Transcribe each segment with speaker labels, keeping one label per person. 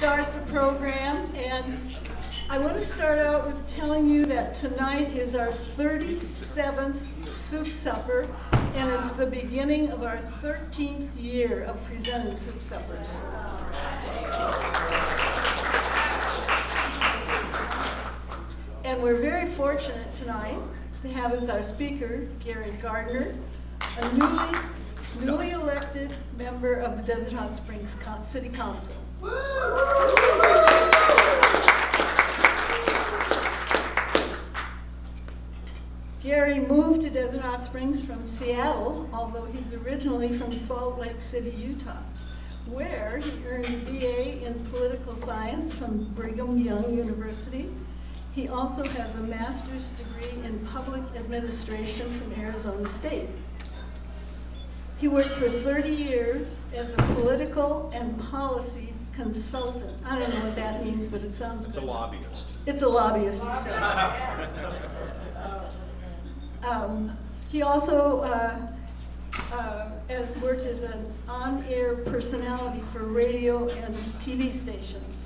Speaker 1: start the program, and I want to start out with telling you that tonight is our 37th soup supper, and it's the beginning of our 13th year of presenting soup suppers. And we're very fortunate tonight to have as our speaker Gary Gardner, a newly elected member of the Desert Hot Springs City Council. Gary moved to Desert Hot Springs from Seattle, although he's originally from Salt Lake City, Utah, where he earned a BA in political science from Brigham Young University. He also has a master's degree in public administration from Arizona State. He worked for 30 years as a political and policy consultant. I don't know what that means, but it sounds good.
Speaker 2: It's a lobbyist.
Speaker 1: It's a lobbyist, he said. He also has worked as an on-air personality for radio and TV stations.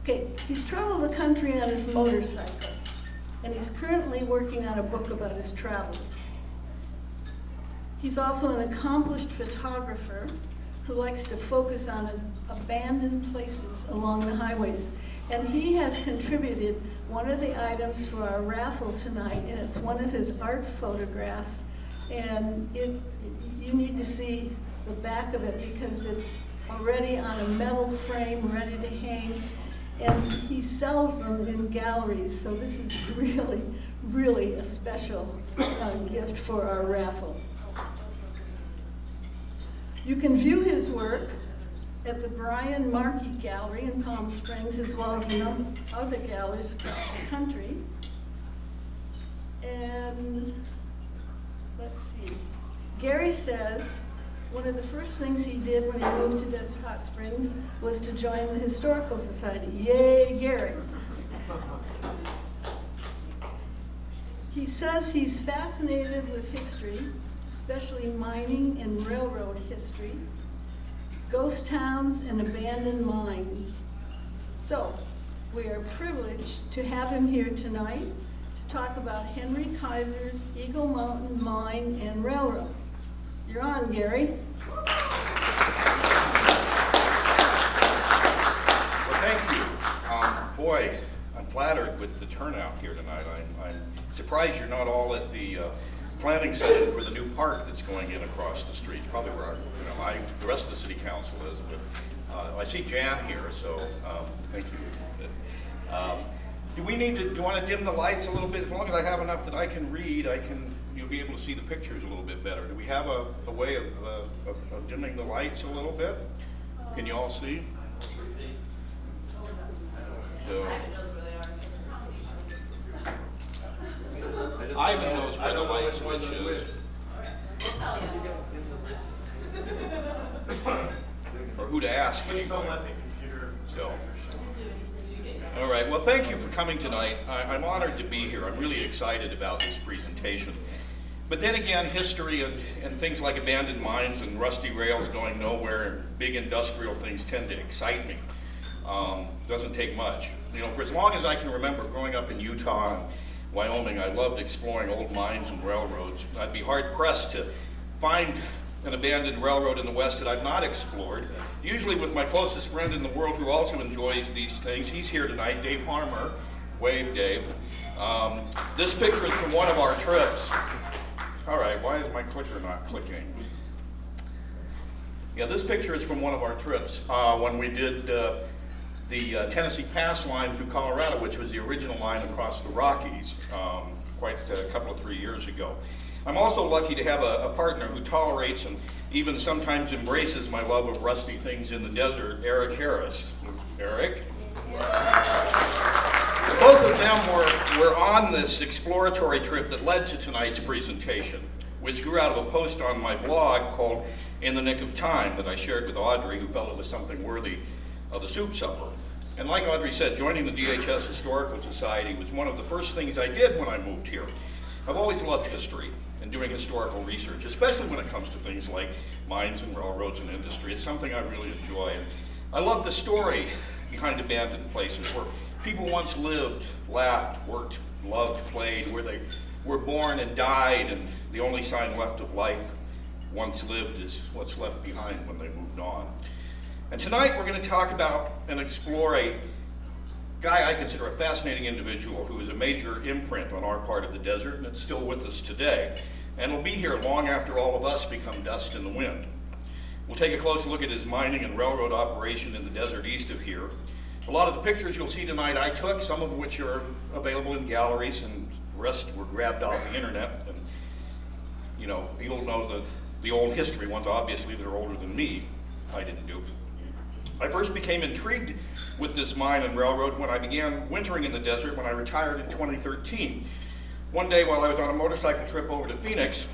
Speaker 1: Okay, he's traveled the country on his motorcycle, and he's currently working on a book about his travels. He's also an accomplished photographer who likes to focus on abandoned places along the highways. And he has contributed one of the items for our raffle tonight, and it's one of his art photographs. And you need to see the back of it because it's already on a metal frame ready to hang. And he sells them in galleries, so this is really, really a special gift for our raffle. You can view his work at the Brian Markey Gallery in Palm Springs, as well as a number of other galleries across the country. And let's see. Gary says one of the first things he did when he moved to Desert Hot Springs was to join the Historical Society. Yay, Gary. He says he's fascinated with history, especially mining and railroad history, ghost towns and abandoned mines. So, we are privileged to have him here tonight to talk about Henry Kaiser's Eagle Mountain Mine and Railroad. You're on, Gary.
Speaker 2: Well, thank you. Boy, I'm flattered with the turnout here tonight. I'm surprised you're not all at the planning session for the new park that's going in across the street. Probably where the rest of the city council is, but I see Jan here, so thank you. Do you want to dim the lights a little bit? As long as I have enough that I can read, you'll be able to see the pictures a little bit better. Do we have a way of dimming the lights a little bit? Can you all see? So, Ivan knows where the light switch is. Or who to ask.
Speaker 3: Please don't let the computer.
Speaker 2: So. All right, well, thank you for coming tonight. I'm honored to be here. I'm really excited about this presentation. But then again, history and things like abandoned mines and rusty rails going nowhere and big industrial things tend to excite me. Doesn't take much. For as long as I can remember growing up in Utah and Wyoming, I loved exploring old mines and railroads. I'd be hard-pressed to find an abandoned railroad in the West that I've not explored, usually with my closest friend in the world who also enjoys these things. He's here tonight, Dave Harmer. Wave, Dave. This picture is from one of our trips. All right, why is my clicker not clicking? Yeah, this picture is from one of our trips when we did the Tennessee Pass line through Colorado, which was the original line across the Rockies quite a couple of 3 years ago. I'm also lucky to have a partner who tolerates and even sometimes embraces my love of rusty things in the desert, Eric Harris. Eric? Both of them were on this exploratory trip that led to tonight's presentation, which grew out of a post on my blog called In the Nick of Time that I shared with Audrey, who felt it was something worthy of the soup supper. And like Audrey said, joining the DHS Historical Society was one of the first things I did when I moved here. I've always loved history and doing historical research, especially when it comes to things like mines and railroads and industry. It's something I really enjoy. And I love the story behind abandoned places where people once lived, laughed, worked, loved, played, where they were born and died, and the only sign left of life once lived is what's left behind when they moved on. And tonight we're going to talk about and explore a guy I consider a fascinating individual who is a major imprint on our part of the desert, and it's still with us today, and will be here long after all of us become dust in the wind. We'll take a closer look at his mining and railroad operation in the desert east of here. A lot of the pictures you'll see tonight I took, some of which are available in galleries, and the rest were grabbed off the internet. And you know, you'll know the old history ones, obviously, that are older than me. I didn't do. I first became intrigued with this mine and railroad when I began wintering in the desert when I retired in 2013. One day while I was on a motorcycle trip over to Phoenix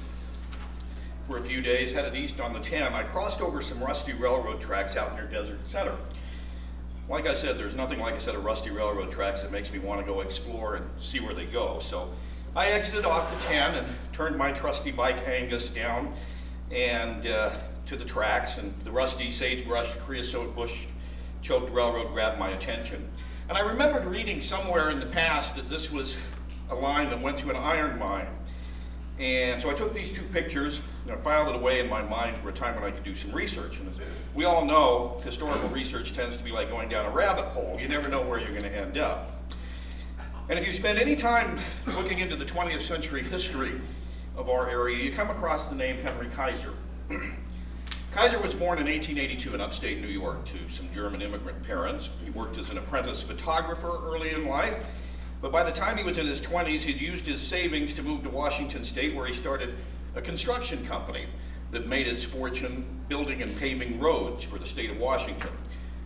Speaker 2: for a few days, headed east on the 10, I crossed over some rusty railroad tracks out near Desert Center. Like I said, there's nothing like a set of rusty railroad tracks that makes me want to go explore and see where they go. So I exited off the 10 and turned my trusty bike Angus down and to the tracks, and the rusty sagebrush, creosote bush choked railroad grabbed my attention. And I remembered reading somewhere in the past that this was a line that went to an iron mine. And so I took these two pictures and I filed it away in my mind for a time when I could do some research. And as we all know, historical research tends to be like going down a rabbit hole. You never know where you're going to end up. And if you spend any time looking into the 20th century history of our area, you come across the name Henry Kaiser. Kaiser was born in 1882 in upstate New York to some German immigrant parents. He worked as an apprentice photographer early in life, but by the time he was in his 20s, he'd used his savings to move to Washington State, where he started a construction company that made its fortune building and paving roads for the state of Washington.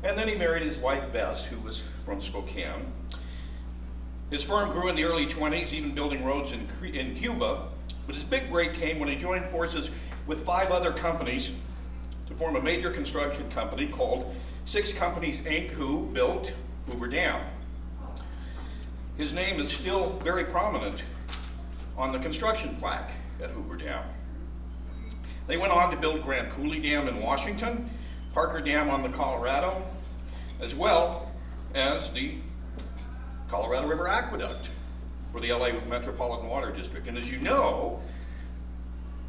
Speaker 2: And then he married his wife Bess, who was from Spokane. His firm grew in the early 20s, even building roads in Cuba, but his big break came when he joined forces with 5 other companies to form a major construction company called Six Companies, Inc., who built Hoover Dam. His name is still very prominent on the construction plaque at Hoover Dam. They went on to build Grand Coulee Dam in Washington, Parker Dam on the Colorado, as well as the Colorado River Aqueduct for the LA Metropolitan Water District. And as you know,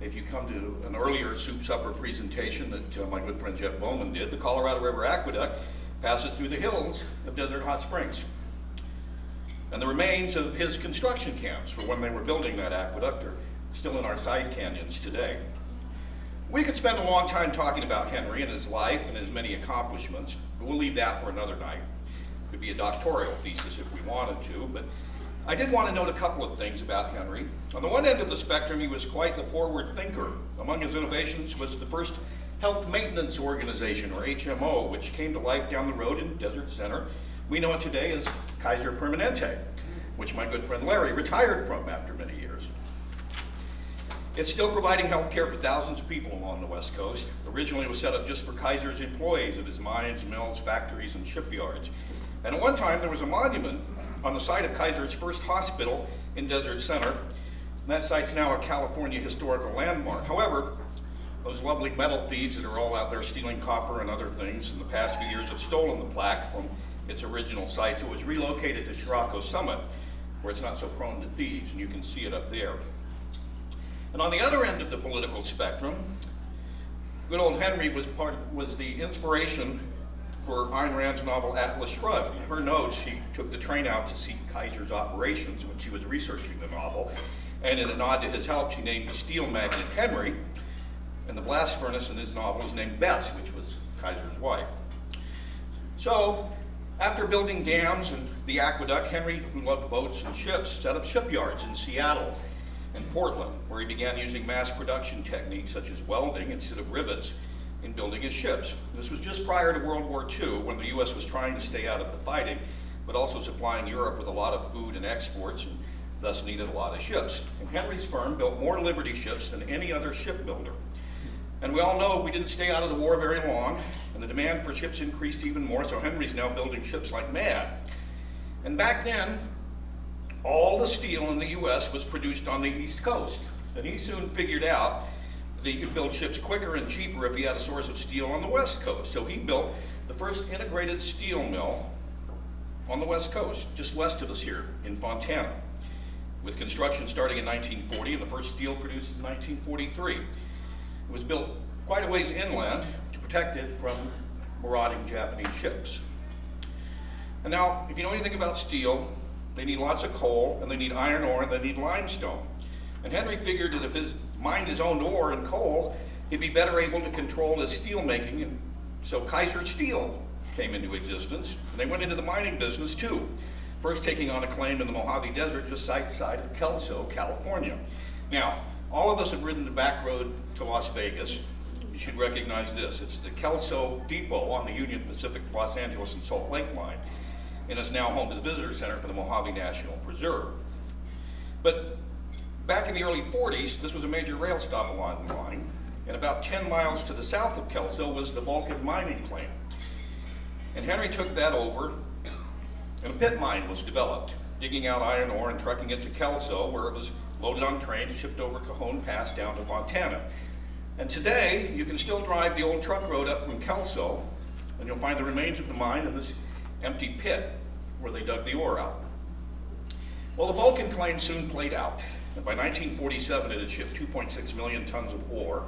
Speaker 2: if you come to an earlier soup supper presentation that my good friend Jeff Bowman did, the Colorado River Aqueduct passes through the hills of Desert Hot Springs. And the remains of his construction camps for when they were building that aqueduct are still in our side canyons today. We could spend a long time talking about Henry and his life and his many accomplishments, but we'll leave that for another night. It could be a doctoral thesis if we wanted to, but I did want to note a couple of things about Henry. On the one end of the spectrum, he was quite the forward thinker. Among his innovations was the first health maintenance organization, or HMO, which came to life down the road in Desert Center. We know it today as Kaiser Permanente, which my good friend Larry retired from after many years. It's still providing health care for thousands of people along the West Coast. Originally it was set up just for Kaiser's employees at his mines, mills, factories, and shipyards. And at one time there was a monument on the site of Kaiser's first hospital in Desert Center. And that site's now a California historical landmark. However, those lovely metal thieves that are all out there stealing copper and other things in the past few years have stolen the plaque from its original site. So it was relocated to Chiracco Summit, where it's not so prone to thieves, and you can see it up there. And on the other end of the political spectrum, good old Henry was the inspiration for Ayn Rand's novel Atlas Shrugged. In her notes, she took the train out to see Kaiser's operations when she was researching the novel, and in a nod to his help, she named the steel magnate Henry, and the blast furnace in his novel was named Bess, which was Kaiser's wife. So, after building dams and the aqueduct, Henry, who loved boats and ships, set up shipyards in Seattle and Portland, where he began using mass production techniques such as welding instead of rivets in building his ships. This was just prior to World War II, when the U.S. was trying to stay out of the fighting, but also supplying Europe with a lot of food and exports, and thus needed a lot of ships. And Henry's firm built more Liberty ships than any other shipbuilder. And we all know we didn't stay out of the war very long, and the demand for ships increased even more, so Henry's now building ships like mad. And back then, all the steel in the U.S. was produced on the East Coast. And he soon figured out that he could build ships quicker and cheaper if he had a source of steel on the West Coast. So he built the first integrated steel mill on the West Coast, just west of us here in Fontana, with construction starting in 1940 and the first steel produced in 1943. It was built quite a ways inland to protect it from marauding Japanese ships. And now, if you know anything about steel, they need lots of coal, and they need iron ore, and they need limestone. And Henry figured that if he mined his own ore and coal, he'd be better able to control his steel making, and so Kaiser Steel came into existence, and they went into the mining business too, first taking on a claim in the Mojave Desert just outside of Kelso, California. Now, all of us have ridden the back road to Las Vegas. You should recognize this. It's the Kelso Depot on the Union Pacific Los Angeles and Salt Lake line, and it's now home to the Visitor Center for the Mojave National Preserve. But back in the early 40s, this was a major rail stop along the line, and about 10 miles to the south of Kelso was the Vulcan mining claim. And Henry took that over, and a pit mine was developed, digging out iron ore and trucking it to Kelso, where it was loaded on trains, shipped over Cajon Pass down to Fontana. And today, you can still drive the old truck road up from Kelso, and you'll find the remains of the mine in this empty pit where they dug the ore out. Well, the Vulcan claim soon played out, and by 1947 it had shipped 2.6 million tons of ore,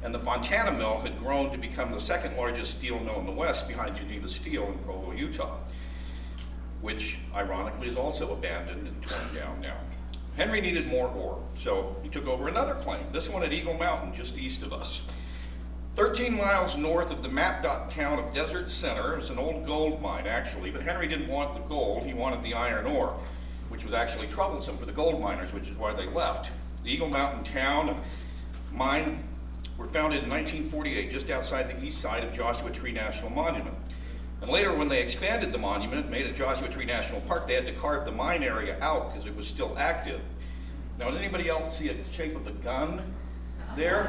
Speaker 2: and the Fontana mill had grown to become the second largest steel mill in the West behind Geneva Steel in Provo, Utah, which ironically is also abandoned and torn down now. Henry needed more ore, so he took over another claim, this one at Eagle Mountain, just east of us. 13 miles north of the mapped out town of Desert Center. It was an old gold mine, actually, but Henry didn't want the gold, he wanted the iron ore, which was actually troublesome for the gold miners, which is why they left. The Eagle Mountain town and mine were founded in 1948, just outside the east side of Joshua Tree National Monument. And later, when they expanded the monument, made it Joshua Tree National Park, they had to carve the mine area out because it was still active. Now, did anybody else see a shape of a gun there?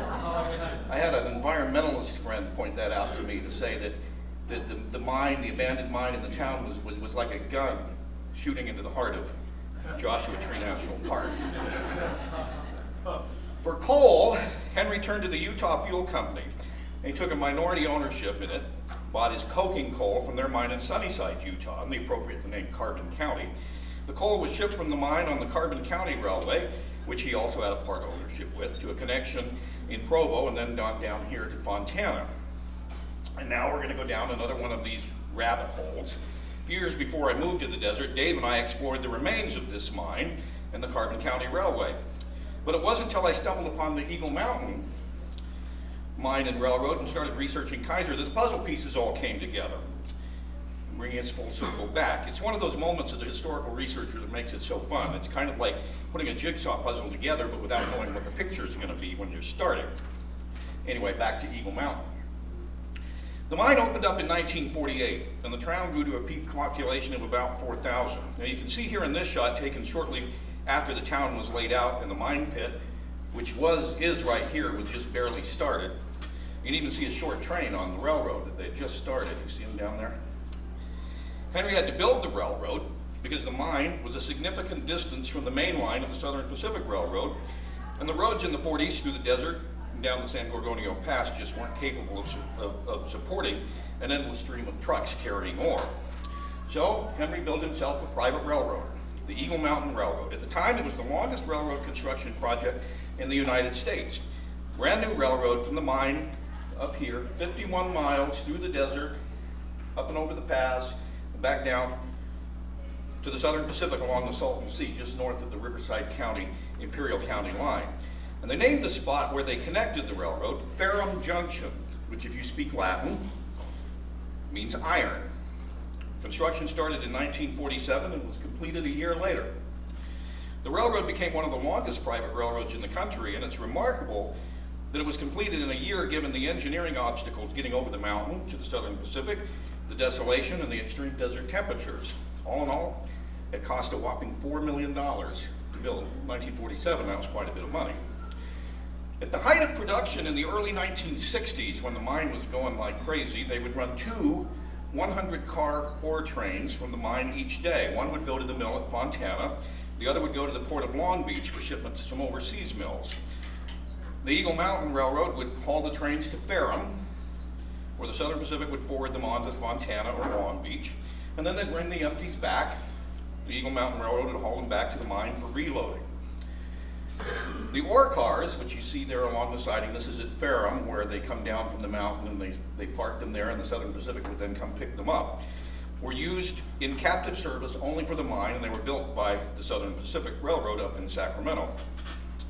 Speaker 2: I had an environmentalist friend point that out to me to say that the mine, the abandoned mine in the town was like a gun shooting into the heart of Joshua Tree National Park. For coal, Henry turned to the Utah Fuel Company, and he took a minority ownership in it, bought his coking coal from their mine in Sunnyside, Utah, in the appropriate name Carbon County. The coal was shipped from the mine on the Carbon County Railway, which he also had a part ownership with, to a connection in Provo, and then down here to Fontana. And now we're going to go down another one of these rabbit holes. A few years before I moved to the desert, Dave and I explored the remains of this mine and the Carbon County Railway. But it wasn't until I stumbled upon the Eagle Mountain mine and railroad and started researching Kaiser that the puzzle pieces all came together, bringing us full circle back. It's one of those moments as a historical researcher that makes it so fun. It's kind of like putting a jigsaw puzzle together, but without knowing what the picture is going to be when you're starting. Anyway, back to Eagle Mountain. The mine opened up in 1948, and the town grew to a peak population of about 4,000. Now you can see here in this shot, taken shortly after the town was laid out, and the mine pit, which is right here, was just barely started. You can even see a short train on the railroad that they just started. You see them down there? Henry had to build the railroad because the mine was a significant distance from the main line of the Southern Pacific Railroad, and the roads in the 40s through the desert and down the San Gorgonio Pass just weren't capable of supporting an endless stream of trucks carrying ore. So Henry built himself a private railroad, the Eagle Mountain Railroad. At the time, it was the longest railroad construction project in the United States. Brand new railroad from the mine up here, 51 miles through the desert, up and over the pass, and back down to the Southern Pacific along the Salton Sea, just north of the Riverside County, Imperial County line. And they named the spot where they connected the railroad Ferrum Junction, which if you speak Latin, means iron. Construction started in 1947 and was completed a year later. The railroad became one of the longest private railroads in the country, and it's remarkable that it was completed in a year given the engineering obstacles getting over the mountain to the Southern Pacific, the desolation, and the extreme desert temperatures. All in all, it cost a whopping $4 million to build. In 1947, that was quite a bit of money. At the height of production in the early 1960s, when the mine was going like crazy, they would run two 100-car ore trains from the mine each day. One would go to the mill at Fontana, the other would go to the port of Long Beach for shipment to some overseas mills. The Eagle Mountain Railroad would haul the trains to Ferrum, where the Southern Pacific would forward them on to Montana or Long Beach, and then they'd bring the empties back. The Eagle Mountain Railroad would haul them back to the mine for reloading. The ore cars, which you see there along the siding, this is at Ferrum, where they come down from the mountain and they park them there, and the Southern Pacific would then come pick them up, were used in captive service only for the mine, and they were built by the Southern Pacific Railroad up in Sacramento.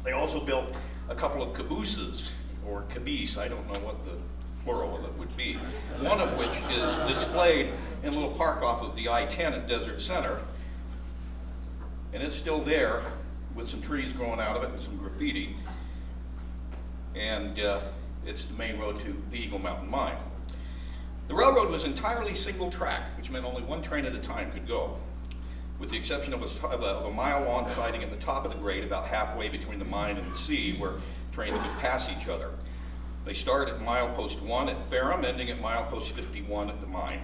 Speaker 2: They also built a couple of cabooses, or caboose, I don't know what the plural of it would be, one of which is displayed in a little park off of the I-10 at Desert Center, and it's still there with some trees growing out of it and some graffiti, and it's the main road to the Eagle Mountain Mine. The railroad was entirely single track, which meant only one train at a time could go, with the exception of a mile-long siding at the top of the grade about halfway between the mine and the sea, where trains could pass each other. They start at milepost 1 at Ferrum, ending at milepost 51 at the mine.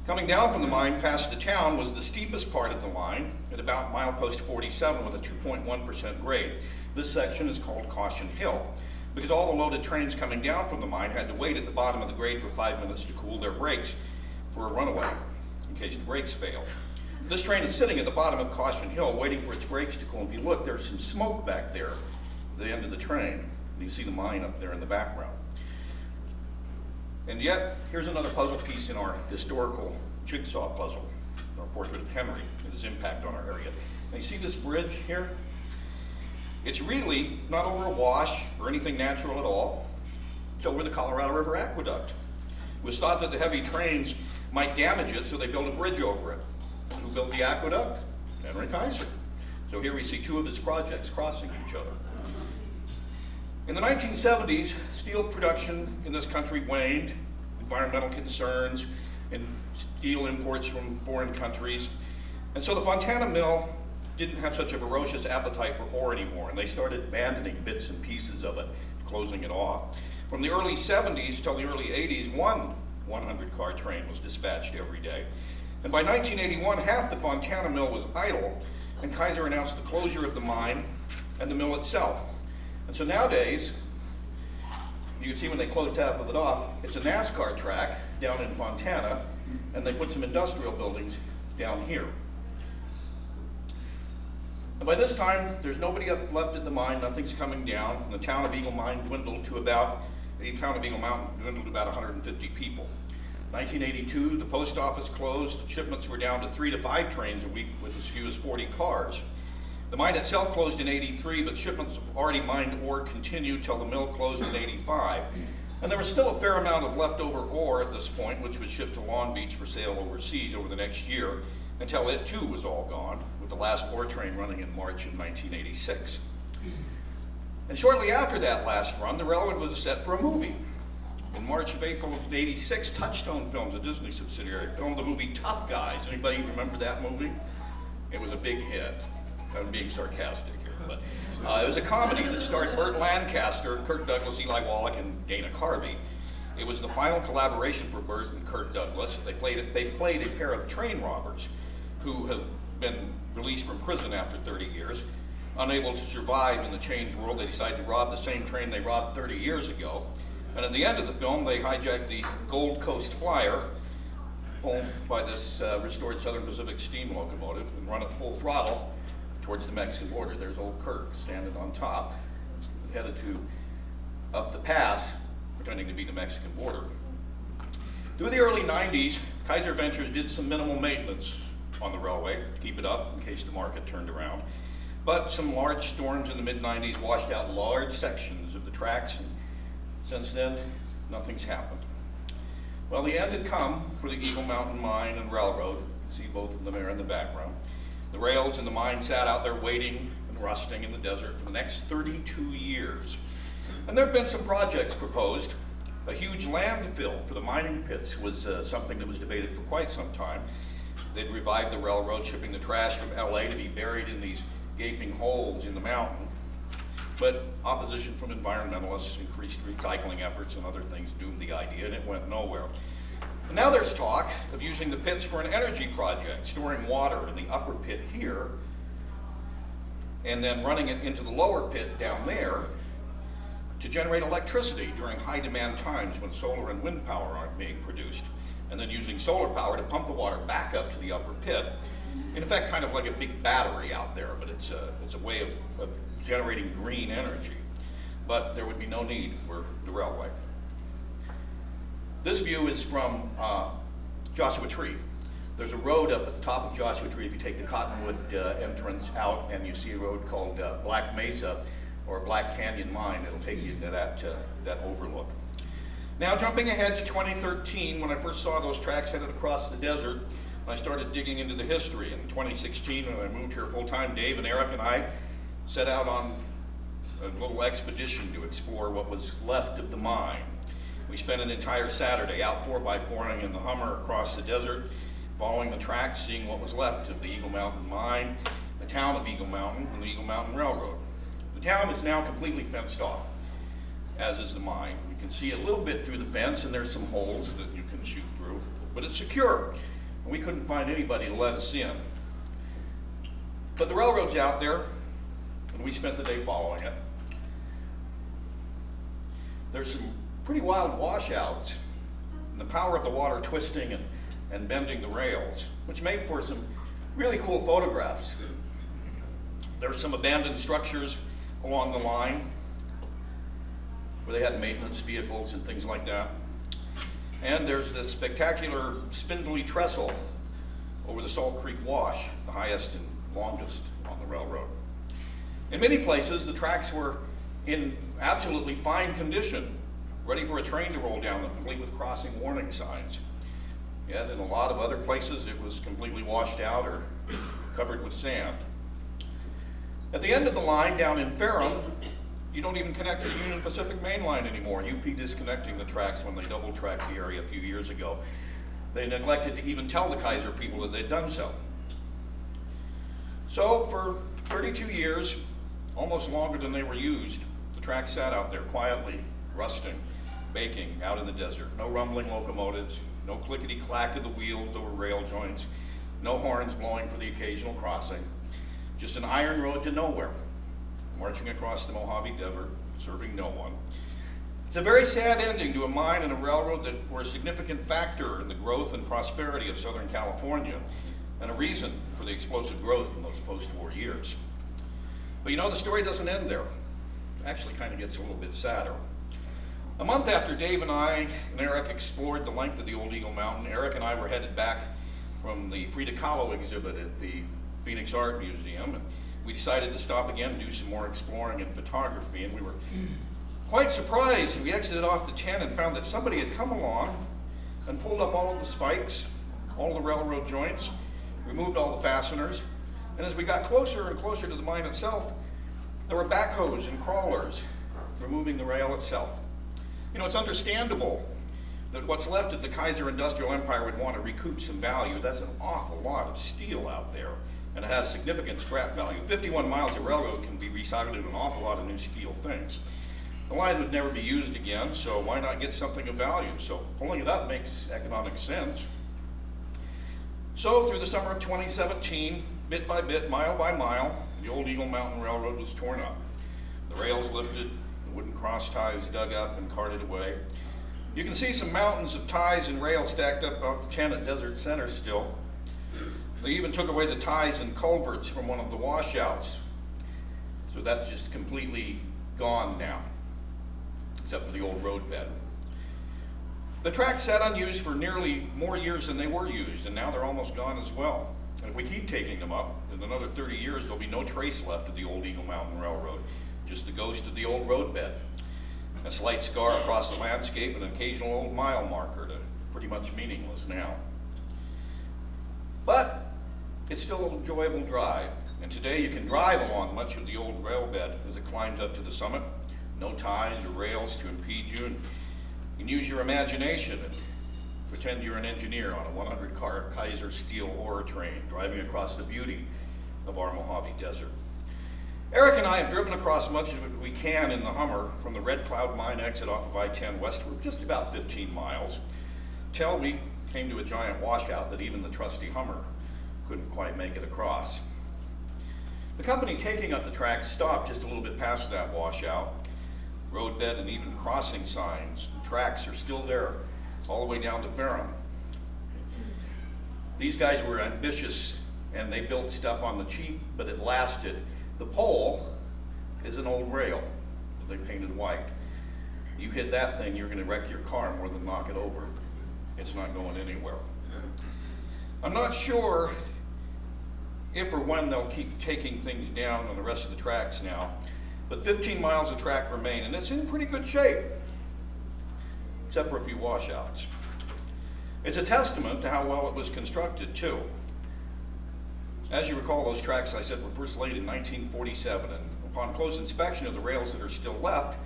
Speaker 2: Coming down from the mine past the town was the steepest part of the line at about milepost 47 with a 2.1% grade. This section is called Caution Hill because all the loaded trains coming down from the mine had to wait at the bottom of the grade for 5 minutes to cool their brakes for a runaway in case the brakes failed. This train is sitting at the bottom of Caution Hill waiting for its brakes to cool. If you look, there's some smoke back there at the end of the train. You see the mine up there in the background. And yet, here's another puzzle piece in our historical jigsaw puzzle, our portrait of Henry and his impact on our area. Now you see this bridge here? It's really not over a wash or anything natural at all. It's over the Colorado River Aqueduct. It was thought that the heavy trains might damage it, so they built a bridge over it. Who built the aqueduct? Henry Kaiser. So here we see two of his projects crossing each other. In the 1970s, steel production in this country waned, environmental concerns, and steel imports from foreign countries. And so the Fontana Mill didn't have such a ferocious appetite for ore anymore, and they started abandoning bits and pieces of it, closing it off. From the early 70s till the early 80s, one 100-car train was dispatched every day. And by 1981, half the Fontana Mill was idle, and Kaiser announced the closure of the mine and the mill itself. And so nowadays, you can see when they closed half of it off, it's a NASCAR track down in Fontana, and they put some industrial buildings down here. And by this time, there's nobody left at the mine, nothing's coming down, and the town of Eagle Mountain dwindled to about 150 people. 1982, the post office closed, shipments were down to 3 to 5 trains a week with as few as 40 cars. The mine itself closed in 83, but shipments of already mined ore continued till the mill closed in 85. And there was still a fair amount of leftover ore at this point, which was shipped to Long Beach for sale overseas over the next year, until it too was all gone, with the last ore train running in March of 1986. And shortly after that last run, the railroad was set for a movie. In March of April of 86, Touchstone Films, a Disney subsidiary, filmed the movie Tough Guys. Anybody remember that movie? It was a big hit. I'm being sarcastic here, but it was a comedy that starred Burt Lancaster, Kirk Douglas, Eli Wallach, and Dana Carvey. It was the final collaboration for Burt and Kirk Douglas. They played a pair of train robbers who have been released from prison after 30 years. Unable to survive in the changed world, they decided to rob the same train they robbed 30 years ago. And at the end of the film, they hijacked the Gold Coast Flyer, owned by this restored Southern Pacific steam locomotive, and run at full throttle towards the Mexican border. There's old Kirk standing on top, headed up the pass, pretending to be the Mexican border. Through the early 90s, Kaiser Ventures did some minimal maintenance on the railway to keep it up in case the market turned around. But some large storms in the mid-90s washed out large sections of the tracks, and since then, nothing's happened. Well, the end had come for the Eagle Mountain Mine and Railroad. You see both of them there in the background. The rails in the mine sat out there waiting and rusting in the desert for the next 32 years. And there have been some projects proposed. A huge landfill for the mining pits was something that was debated for quite some time. They'd revive the railroad, shipping the trash from LA to be buried in these gaping holes in the mountain. But opposition from environmentalists, increased recycling efforts, and other things doomed the idea, and it went nowhere. And now there's talk of using the pits for an energy project, storing water in the upper pit here and then running it into the lower pit down there to generate electricity during high demand times when solar and wind power aren't being produced, and then using solar power to pump the water back up to the upper pit. In effect, kind of like a big battery out there, but it's a way of generating green energy. But there would be no need for the railway. This view is from Joshua Tree. There's a road up at the top of Joshua Tree. If you take the Cottonwood entrance out and you see a road called Black Mesa or Black Canyon Mine, it'll take you to that overlook. Now jumping ahead to 2013, when I first saw those tracks headed across the desert, I started digging into the history. In 2016, when I moved here full-time, Dave and Eric and I set out on a little expedition to explore what was left of the mine. We spent an entire Saturday out 4x4ing in the Hummer across the desert, following the tracks, seeing what was left of the Eagle Mountain Mine, the town of Eagle Mountain, and the Eagle Mountain Railroad. The town is now completely fenced off, as is the mine. You can see a little bit through the fence, and there's some holes that you can shoot through, but it's secure. And we couldn't find anybody to let us in. But the railroad's out there, and we spent the day following it. There's some pretty wild washouts, and the power of the water twisting and bending the rails, which made for some really cool photographs. There's some abandoned structures along the line where they had maintenance vehicles and things like that. And there's this spectacular spindly trestle over the Salt Creek Wash, the highest and longest on the railroad. In many places, the tracks were in absolutely fine condition, ready for a train to roll down them, complete with crossing warning signs. Yet in a lot of other places, it was completely washed out or covered with sand. At the end of the line down in Ferrum, you don't even connect to the Union Pacific Main Line anymore. UP disconnecting the tracks when they double-tracked the area a few years ago. They neglected to even tell the Kaiser people that they'd done so. So for 32 years, almost longer than they were used, the tracks sat out there quietly, rusting, baking out in the desert. No rumbling locomotives, no clickety-clack of the wheels over rail joints, no horns blowing for the occasional crossing, just an iron road to nowhere, marching across the Mojave Desert, serving no one. It's a very sad ending to a mine and a railroad that were a significant factor in the growth and prosperity of Southern California, and a reason for the explosive growth in those post-war years. But you know, the story doesn't end there. It actually kind of gets a little bit sadder. A month after Dave and I and Eric explored the length of the old Eagle Mountain, Eric and I were headed back from the Frida Kahlo exhibit at the Phoenix Art Museum, and we decided to stop again and do some more exploring and photography, and we were quite surprised. We exited off the 10 and found that somebody had come along and pulled up all of the spikes, all the railroad joints, removed all the fasteners, and as we got closer and closer to the mine itself, there were backhoes and crawlers removing the rail itself. You know, it's understandable that what's left of the Kaiser Industrial Empire would want to recoup some value. That's an awful lot of steel out there, and it has significant scrap value. 51 miles of railroad can be recycled into an awful lot of new steel things. The line would never be used again, so why not get something of value? So pulling it up makes economic sense. So through the summer of 2017, bit by bit, mile by mile, the old Eagle Mountain Railroad was torn up. The rails lifted, the wooden cross ties dug up and carted away. You can see some mountains of ties and rails stacked up off the 10 at Desert Center still. They even took away the ties and culverts from one of the washouts. So that's just completely gone now, except for the old road bed. The tracks sat unused for nearly more years than they were used, and now they're almost gone as well. And if we keep taking them up, in another 30 years, there'll be no trace left of the old Eagle Mountain Railroad, just the ghost of the old road bed. A slight scar across the landscape and an occasional old mile marker, pretty much meaningless now. But it's still an enjoyable drive, and today you can drive along much of the old rail bed as it climbs up to the summit. No ties or rails to impede you, and you can use your imagination and pretend you're an engineer on a 100-car Kaiser steel ore train driving across the beauty of our Mojave Desert. Eric and I have driven across much of it we can in the Hummer from the Red Cloud Mine exit off of I-10 westward, just about 15 miles, till we came to a giant washout that even the trusty Hummer couldn't quite make it across. The company taking up the track stopped just a little bit past that washout. Roadbed and even crossing signs and tracks are still there all the way down to Ferrum. These guys were ambitious and they built stuff on the cheap, but it lasted. The pole is an old rail that they painted white. You hit that thing, you're going to wreck your car more than knock it over. It's not going anywhere. I'm not sure if or when they'll keep taking things down on the rest of the tracks now, but 15 miles of track remain, and it's in pretty good shape, except for a few washouts. It's a testament to how well it was constructed, too. As you recall, those tracks I said were first laid in 1947, and upon close inspection of the rails that are still left,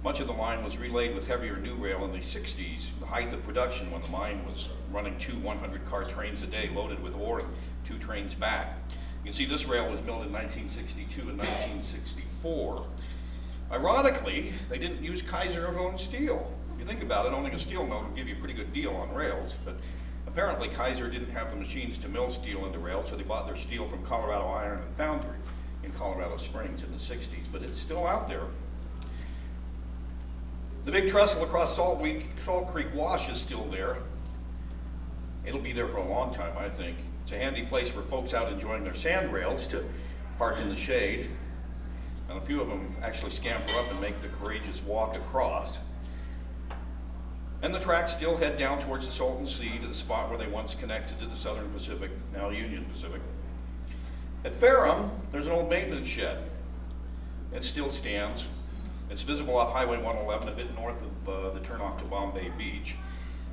Speaker 2: much of the line was relaid with heavier new rail in the 60s, the height of production when the mine was running 2 100-car trains a day loaded with ore and 2 trains back. You can see this rail was built in 1962 and 1964. Ironically, they didn't use Kaiser-owned steel. If you think about it, owning a steel mill would give you a pretty good deal on rails, but apparently Kaiser didn't have the machines to mill steel into rails, so they bought their steel from Colorado Iron and Foundry in Colorado Springs in the 60s, but it's still out there. The big trestle across Salt Creek Wash is still there. It'll be there for a long time, I think. It's a handy place for folks out enjoying their sand rails to park in the shade. And a few of them actually scamper up and make the courageous walk across. And the tracks still head down towards the Salton Sea to the spot where they once connected to the Southern Pacific, now Union Pacific. At Ferrum, there's an old maintenance shed. It still stands. It's visible off Highway 111, a bit north of the turnoff to Bombay Beach.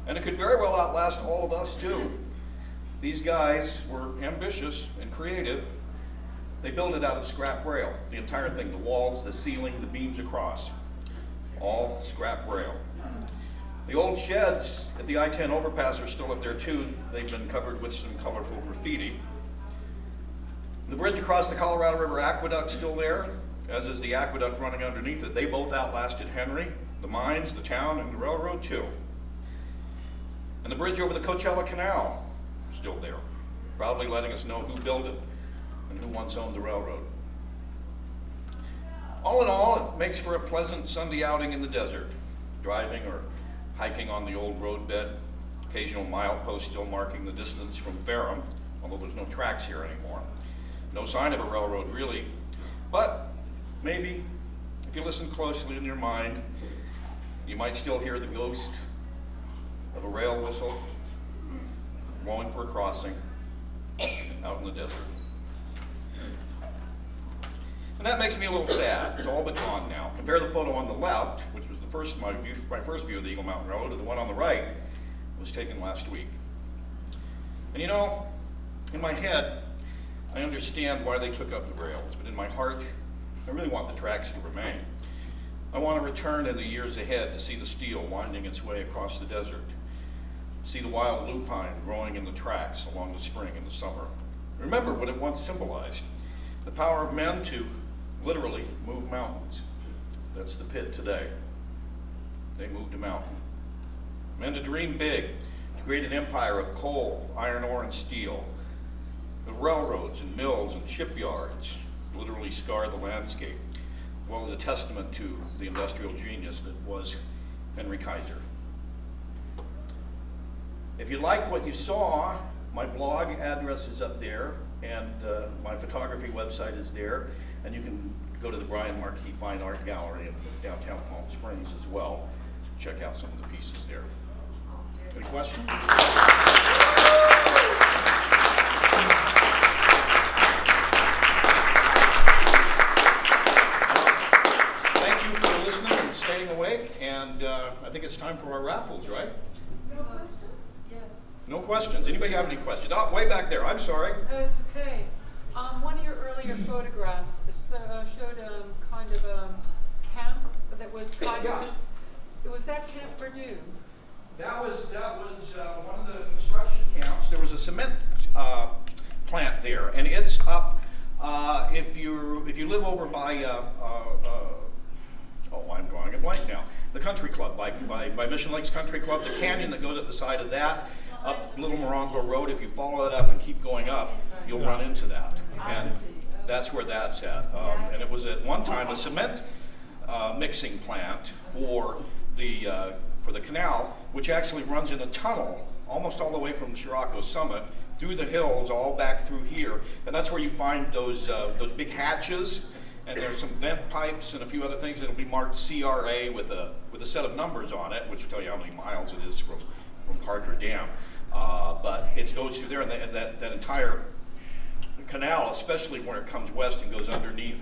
Speaker 2: And it could very well outlast all of us, too. These guys were ambitious and creative. They built it out of scrap rail, the entire thing, the walls, the ceiling, the beams across, all scrap rail. The old sheds at the I-10 overpass are still up there, too. They've been covered with some colorful graffiti. The bridge across the Colorado River Aqueduct's still there, as is the aqueduct running underneath it. They both outlasted Henry, the mines, the town, and the railroad too. And the bridge over the Coachella Canal, still there, proudly letting us know who built it and who once owned the railroad. All in all, it makes for a pleasant Sunday outing in the desert, driving or hiking on the old roadbed, occasional milepost still marking the distance from Ferrum, although there's no tracks here anymore. No sign of a railroad, really, but maybe, if you listen closely in your mind, you might still hear the ghost of a rail whistle blowing for a crossing out in the desert. And that makes me a little sad. It's all but gone now. Compare the photo on the left, which was my first view of the Eagle Mountain Railroad, to the one on the right, was taken last week. And you know, in my head, I understand why they took up the rails, but in my heart, I really want the tracks to remain. I want to return in the years ahead to see the steel winding its way across the desert, see the wild lupine growing in the tracks along the spring and the summer. Remember what it once symbolized, the power of men to literally move mountains. That's the pit today. They moved a mountain. Men to dream big, to create an empire of coal, iron ore, and steel, of railroads and mills and shipyards, literally scar the landscape, as well as a testament to the industrial genius that was Henry Kaiser. If you like what you saw, my blog address is up there, and my photography website is there, and you can go to the Brian Marquis Fine Art Gallery in downtown Palm Springs as well. Check out some of the pieces there. Any questions? Staying awake, and I think it's time for our raffles, right?
Speaker 3: No questions? Yes.
Speaker 2: No questions. Anybody have any questions? Oh, way back there. I'm sorry.
Speaker 3: Oh, it's okay. One of your earlier photographs showed kind of a camp that was Kaiser's. Yeah. Was that camp Purdue?
Speaker 2: That was one of the construction camps. There was a cement plant there, and it's up. If you live over by oh, I'm drawing a blank now. The country club, by Mission Lakes Country Club, the canyon that goes up the side of that, up Little Morongo Road. If you follow it up and keep going up, you'll run into that. And That's where that's at. And it was at one time a cement mixing plant for the canal, which actually runs in a tunnel almost all the way from Scirocco Summit through the hills, all back through here. And that's where you find those big hatches, and there's some vent pipes and a few other things that'll be marked CRA with a set of numbers on it, which will tell you how many miles it is from Parker Dam. But it goes through there, and that entire canal, especially when it comes west and goes underneath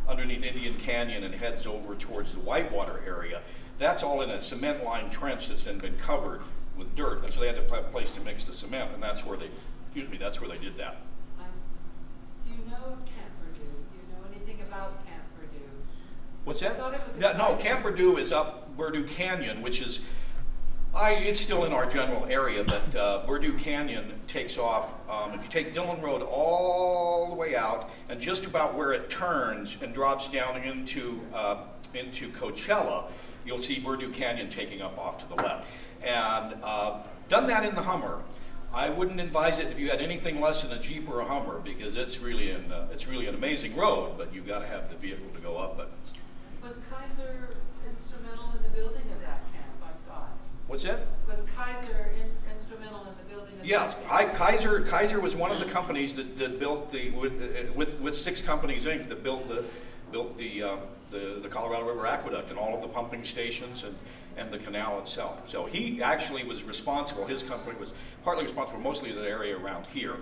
Speaker 2: underneath Indian Canyon and heads over towards the Whitewater area, that's all in a cement-lined trench that's then been covered with dirt, and so they had to have a place to mix the cement, and that's where they, that's where they did that.
Speaker 3: I see. Do you know Camp Purdue? Do you know anything about Camp Purdue?
Speaker 2: What's that?
Speaker 3: I thought it was
Speaker 2: No, Camp Purdue is up Purdue Canyon, which is, it's still in our general area, but Purdue Canyon takes off. If you take Dillon Road all the way out, and just about where it turns and drops down into Coachella, you'll see Purdue Canyon taking up off to the left. And done that in the Hummer. I wouldn't advise it if you had anything less than a Jeep or a Hummer, because it's really an amazing road, but you've got to have the vehicle to go up it.
Speaker 3: Was Kaiser instrumental in the building of that camp, I thought?
Speaker 2: What's that?
Speaker 3: Was Kaiser instrumental in the building of that camp?
Speaker 2: Kaiser was one of the companies that built with 6 Companies Inc. that built the Colorado River Aqueduct and all of the pumping stations and the canal itself. So he actually was responsible, his company was partly responsible mostly to the area around here,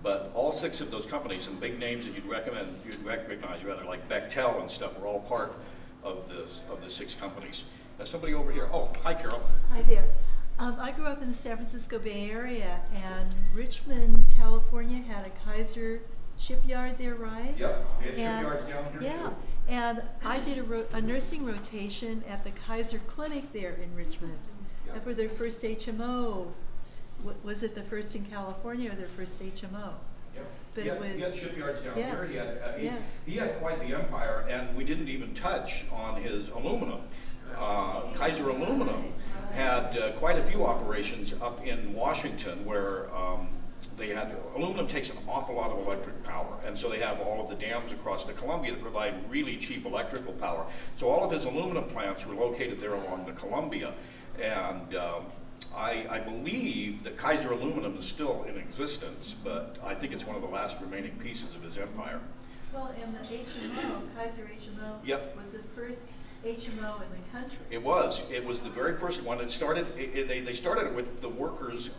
Speaker 2: but all 6 of those companies, some big names that you'd recognize rather, like Bechtel and stuff, were all part of the 6 companies. There's somebody over here. Oh, hi Carol.
Speaker 4: Hi there. I grew up in the San Francisco Bay Area, and Richmond, California had a Kaiser shipyard there, right?
Speaker 2: Yep, we had shipyards down here
Speaker 4: yeah,
Speaker 2: too.
Speaker 4: and I did a nursing rotation at the Kaiser Clinic there in Richmond.
Speaker 2: Yep.
Speaker 4: For their first HMO. Was it the first in California or their first HMO?
Speaker 2: Yep.
Speaker 4: But
Speaker 2: he had shipyards down
Speaker 4: yeah,
Speaker 2: here. He had quite the empire, and we didn't even touch on his aluminum. Kaiser Aluminum had quite a few operations up in Washington where aluminum takes an awful lot of electric power, and so they have all of the dams across the Columbia that provide really cheap electrical power. So all of his aluminum plants were located there along the Columbia, and I believe that Kaiser Aluminum is still in existence, but I think it's one of the last remaining pieces of his empire.
Speaker 4: Well, and the HMO, Kaiser HMO,
Speaker 2: yep,
Speaker 4: was the first HMO in the country.
Speaker 2: It was the very first one. It started. They started it with the workers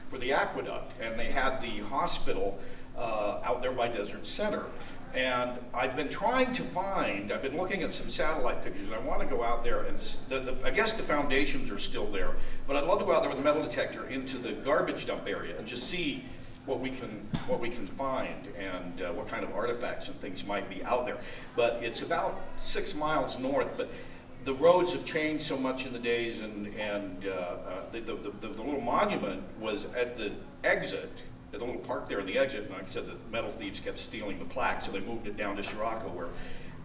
Speaker 2: for the Aqueduct, and they had the hospital out there by Desert Center. And I've been trying to find. I've been looking at some satellite pictures, and I want to go out there and I guess the foundations are still there, but I'd love to go out there with a metal detector into the garbage dump area and just see what we can find and what kind of artifacts and things might be out there. But it's about 6 miles north, but the roads have changed so much in the days, and the little monument was at the exit, at the little park there in the exit, and like I said, the metal thieves kept stealing the plaque, so they moved it down to Scirocco where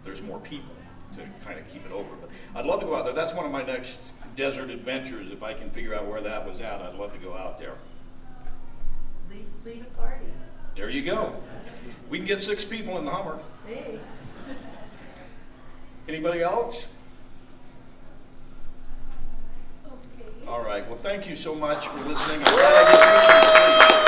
Speaker 2: there's more people to kind of keep it over. But I'd love to go out there. That's one of my next desert adventures. If I can figure out where that was at, I'd love to go out there.
Speaker 4: Lead a party.
Speaker 2: There you go. We can get 6 people in the Hummer.
Speaker 4: Hey.
Speaker 2: Anybody else?
Speaker 4: Okay.
Speaker 2: All right. Well, thank you so much for listening. I'm glad I didn't mention the